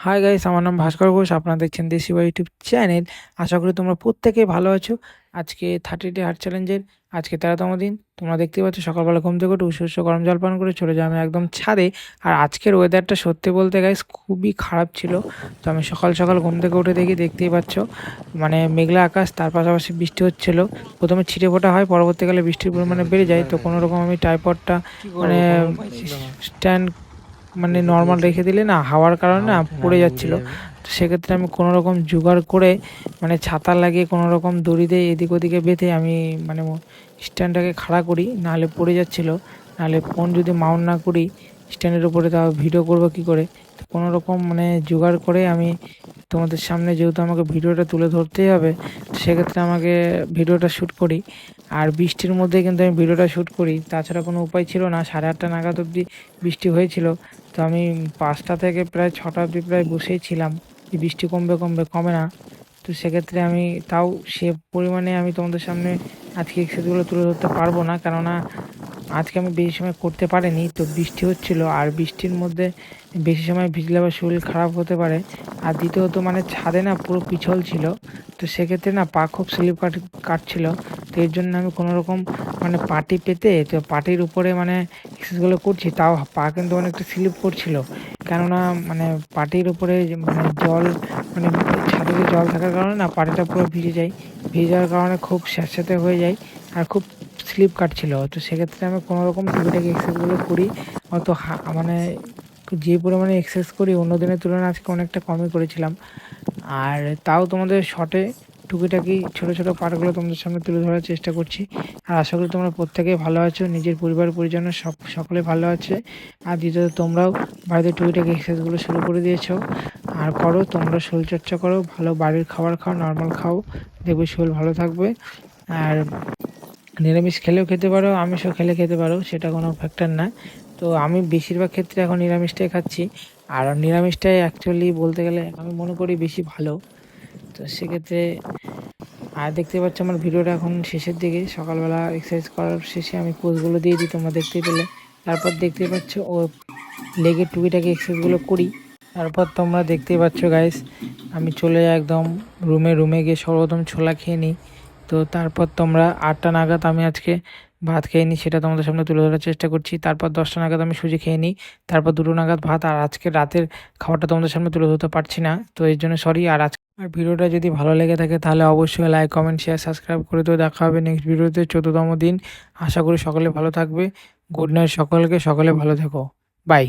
Hi guys, আমার নাম ভাস্কর ঘোষ। আপনারা দেখছেন দেশি বা ইউটিউব চ্যানেল। আশা করি তোমরা প্রত্যেকেই ভালো আছো। আজকে 30 ডে হার্ট চ্যালেঞ্জের আজকে 13তম দিন। তোমরা দেখতেই পাচ্ছ সকালবেলা ঘুম থেকে উঠে উষ্ণ গরম জল পান করে চলে যাই আমি একদম ছাদে। আর আজকের ওয়েদারটা সত্যি বলতে গাইস খুবই খারাপ ছিল। তো আমি সকাল সকাল ঘুম থেকে উঠে দেখতেই পাচ্ছ মানে মেঘলা আকাশ, তার পাশাপাশি বৃষ্টি হচ্ছিল। প্রথমে ছিটে ফোঁটা হয়, পরবর্তীকালে বৃষ্টির পরিমাণে বেড়ে যায়। তো কোনো রকম আমি ট্রাইপডটা মানে স্ট্যান্ড মানে নর্মাল রেখে দিলে না হাওয়ার কারণে না পড়ে যাচ্ছিলো। তো সেক্ষেত্রে আমি কোনো রকম জোগাড় করে মানে ছাতা লাগিয়ে কোনো রকম দড়ি দিয়ে এদিক ওদিকে বেঁধে আমি মানে স্ট্যান্ডটাকে খাড়া করি, নাহলে পড়ে যাচ্ছিলো। নাহলে ফোন যদি মাউন্ট না করি স্ট্যান্ডের উপরে, তাও ভিডিও করবো কী করে। তো কোনো রকম মানে জোগাড় করে আমি তোমাদের সামনে, যেহেতু আমাকে ভিডিওটা তুলে ধরতেই হবে, তো সেক্ষেত্রে আমাকে ভিডিওটা শ্যুট করি। আর বৃষ্টির মধ্যে কিন্তু আমি ভিডিওটা শ্যুট করি, তাছাড়া কোনো উপায় ছিল না। 8:30 নাগাদ অবধি বৃষ্টি হয়েছিল। তো আমি 5টা থেকে প্রায় 6টা অবধি প্রায় বসেই ছিলাম যে বৃষ্টি কমবে কমবে, কমে না। তো সেক্ষেত্রে আমি তাও সে পরিমাণে আমি তোমাদের সামনে আজকে এক্সারসাইজগুলো তুলে ধরতে পারবো না, কেননা আজকে আমি বেশি সময় করতে পারিনি। তো বৃষ্টি হচ্ছিল, আর বৃষ্টির মধ্যে বেশি সময় ভিজলে আবার শরীর খারাপ হতে পারে। আর দ্বিতীয়ত মানে ছাদে না পুরো পিছল ছিল, তো সেক্ষেত্রে না পা খুব স্লিপ কাটছিল। তো এর জন্য আমি কোনো রকম মানে পাটি পেতে, তো পাটির উপরে মানে এক্সারসাইজগুলো করছি, তাও পা কিন্তু অনেকটা স্লিপ করছিল। কেননা মানে পাটির উপরে মানে জল, মানে ছাদে জল থাকার কারণে না পাটিটা পুরো ভিজে যায়। ভিজে যাওয়ার কারণে খুব স্যাঁতস্যাঁতে হয়ে যায় আর খুব স্লিপ কাটছিল। তো সেক্ষেত্রে আমি কোনো রকম টুকিটাকি এক্সারসাইজগুলো করি। অত মানে যে পরিমাণে এক্সারসাইজ করি অন্য দিনের তুলনায় আজকে অনেকটা কমই করেছিলাম। আর তাও তোমাদের শর্টে টুকিটাকি ছোটো ছোটো পার্টগুলো তোমাদের সামনে তুলে ধরার চেষ্টা করছি। আর আশা করি তোমরা প্রত্যেকেই ভালো আছো, নিজের পরিবার পরিজন সকলে ভালো আছে। আর দ্বিতীয়ত তোমরাও বাড়িতে টুকিটাকি এক্সারসাইজগুলো শুরু করে দিয়েছো, আর করো, তোমরা শরীরচর্চা করো, ভালো বাড়ির খাবার খাও, নর্মাল খাও, দেখবে শরীর ভালো থাকবে। আর নিরামিষ খেলেও খেতে পারো, আমিষও খেতে পারো, সেটা কোনো ফ্যাক্টর না। তো আমি বেশিরভাগ ক্ষেত্রে এখন নিরামিষটাই খাচ্ছি। আর নিরামিষটাই অ্যাকচুয়ালি বলতে গেলে আমি মনে করি বেশি ভালো। তো সেক্ষেত্রে আর দেখতে পাচ্ছ আমার ভিডিওটা এখন শেষের দিকে, সকালবেলা এক্সারসাইজ করার শেষে আমি পোজগুলো দিয়ে দিই, তোমরা দেখতে পেলে। তারপর দেখতে পাচ্ছ ও লেগের টুকিটাকি এক্সারসাইজগুলো করি। তারপর তোমরা দেখতেই পাচ্ছ গাইস, আমি চলে যাই একদম রুমে গিয়ে সর্বপ্রথম ছোলা খেয়ে নিই। তো তারপর তোমরা 8টা নাগাদ আমি আজকে ভাত খেয়ে নিই, সেটা তোমাদের সামনে তুলে ধরার চেষ্টা করছি। তারপর 10টা নাগাদ আমি সুজি খেয়ে নিই। তারপর 2টো নাগাদ ভাত। আর আজকে রাতের খাবারটা তোমাদের সামনে তুলে ধরতে পারছি না, তো এর জন্য সরি। আর ভিডিওটা যদি ভালো লেগে থাকে তাহলে অবশ্যই লাইক, কমেন্ট, শেয়ার, সাবস্ক্রাইব করে। তো দেখা হবে নেক্সট ভিডিওতে 14তম দিন। আশা করি সকলে ভালো থাকবে। গুড নাইট সকলকে, সকলে ভালো থেকো। বাই।